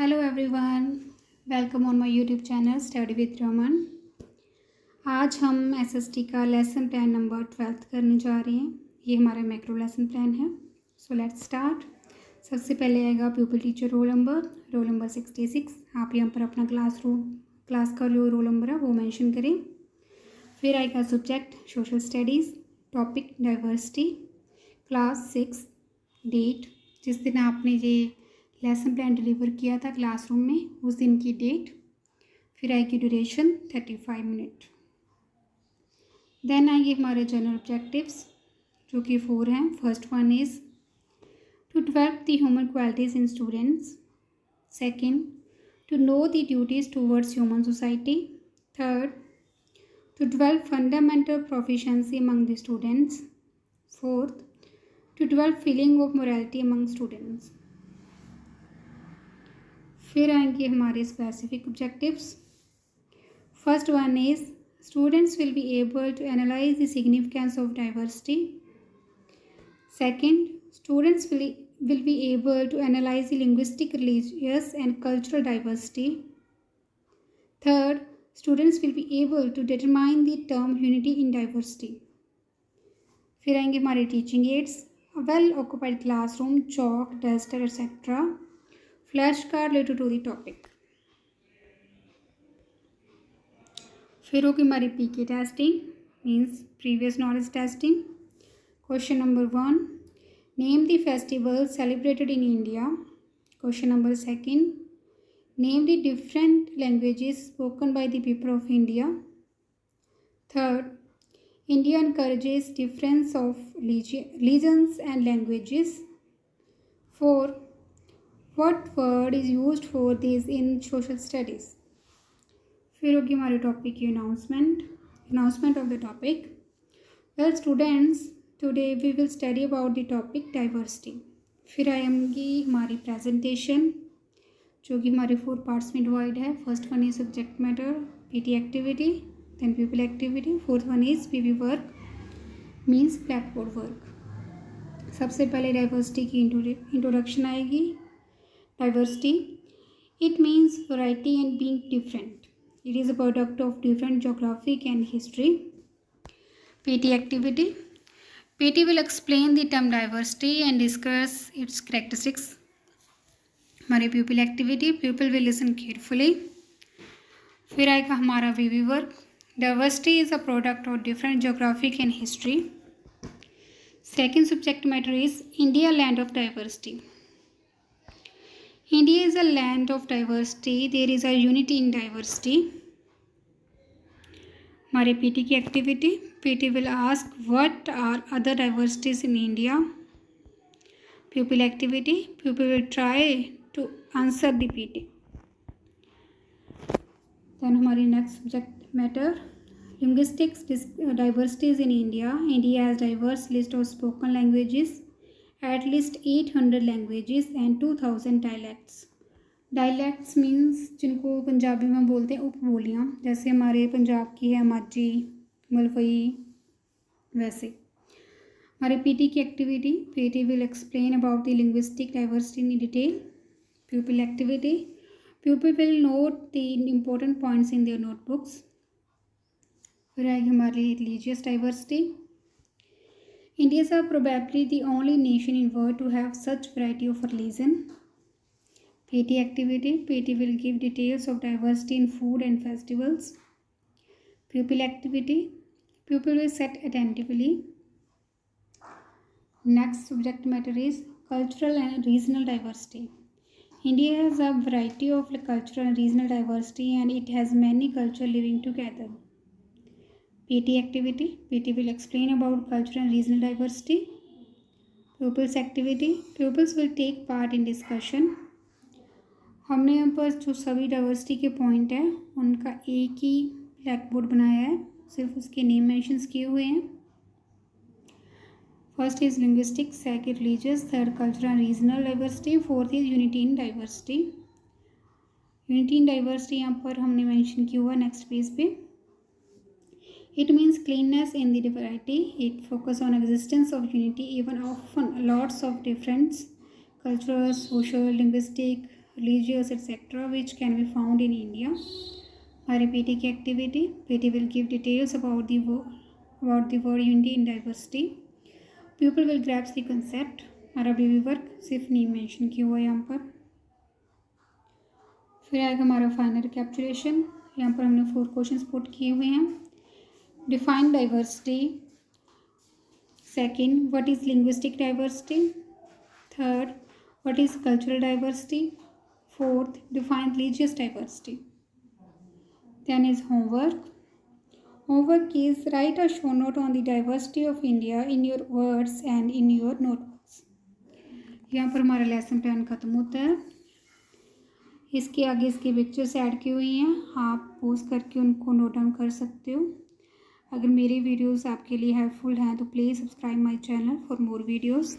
Hello everyone, welcome on my YouTube channel study with Raman. आज हम SST का lesson plan number 12 करने जा रहे हैं। ये हमारा मैक्रो लेसन प्लान है। So let's start. सबसे पहले आएगा प्यूपिल टीचर रोल नंबर 66। आप यहाँ पर अपना क्लास का जो रोल नंबर है वो मेंशन करें। फिर आएगा subject social studies, topic diversity, class 6, date जिस दिन आपने ये लेसन प्लान डिलीवर किया था क्लासरूम में, उस दिन की डेट। फिर आएगी ड्यूरेशन 35 मिनट। देन आएंगे हमारे जनरल ऑब्जेक्टिव्स जो कि 4 हैं। First one is to develop the human qualities in students. Second, to know the duties towards human society. Third, to develop fundamental proficiency among the students. Fourth, to develop feeling of morality among students. फिर आएंगे हमारे specific objectives. First one is students will be able to analyse the significance of diversity. Second, students will be able to analyze the linguistic, religious and cultural diversity. Third, students will be able to determine the term unity in diversity. फिर आएंगे हमारे teaching aids, well occupied classroom, chalk, duster etcetera, flash card related to the topic. फिर होगी हमारी PK testing, means previous knowledge testing. Question number 1, name the festival celebrated in India. Question number 2, name the different languages spoken by the people of India. Third, India encourages difference of religions and languages. 4, what word is used for this in social studies? फिर होगी हमारे topic की announcement of the topic. Well students, today we will study about the topic diversity. फिर आएंगी हमारी presentation जो कि हमारे 4 पार्ट्स में डिवाइड है। First one is subject matter, PT activity, then people activity. Fourth one is PV work, means black board work. सबसे पहले डाइवर्सिटी की इंट्रोडक्शन आएगी। Diversity, it means variety and being different. It is a product of different geographic and history. PT activity, PT will explain the term diversity and discuss its characteristics. हमारी pupil activity, pupil will listen carefully. फिर आएगा हमारा VV work. Diversity is a product of different geographic and history. Second subject matter is India, land of diversity. India is a land of diversity. There is a unity in diversity. हमारे PT की activity, PT will ask what are other diversities in India. People activity, people will try to answer the PT. Then हमारी next subject matter, linguistics diversities in India. India has diverse list of spoken languages, at least 800 languages and 2000 dialects. Dialects means जिनको पंजाबी में बोलते हैं उपबोलियाँ, जैसे हमारे पंजाब की है माझी, मलवई, वैसे। हमारे पीटी की activity, PT will explain about the linguistic diversity in detail. People activity, people will note the important points in their notebooks. फिर आएगी हमारी religious diversity. Indians are probably the only nation in world to have such variety of religion. PT activity, PT will give details of diversity in food and festivals. Pupil activity, pupil will sit attentively. Next subject matter is cultural and regional diversity. India has a variety of cultural and regional diversity and it has many cultures living together. PT activity, PT will explain about cultural and regional diversity. Pupils activity, pupils will take part in discussion. हमने यहाँ पर जो सभी diversity के point हैं उनका एक ही black board बनाया है, सिर्फ उसके नेम मेंशंस किए हुए हैं। First is linguistic, second religious, third cultural and regional diversity, fourth is unity in diversity. Unity in diversity यहाँ पर हमने मेंशन किया हुआ नेक्स्ट पेज पे। It means cleanness in the variety. It focuses on existence of unity, even often lots of difference, cultural, social, linguistic, religious, etc., which can be found in India. हमारी PT की activity, PT will give details about the word unity in diversity. Pupil will grasp the concept. हमारा BB work सिर्फ नहीं mention किया हुआ है यहाँ पर. फिर आएगा हमारा फाइनल कैप्चुलेशन. यहाँ पर हमने 4 क्वेश्चंस पुट किए हुए हैं. Define diversity. Second, what is linguistic diversity. Third, what is cultural diversity. Fourth, define religious diversity. Then is homework. Homework is write a show note on the diversity of India in your words and in your notebooks. यहाँ पर हमारा lesson plan ख़त्म होता है. इसके आगे इसकी pictures add की हुई हैं, आप पोज करके उनको नोट डाउन कर सकते हो. अगर मेरी वीडियोस आपके लिए हेल्पफुल हैं तो please subscribe my channel for more videos.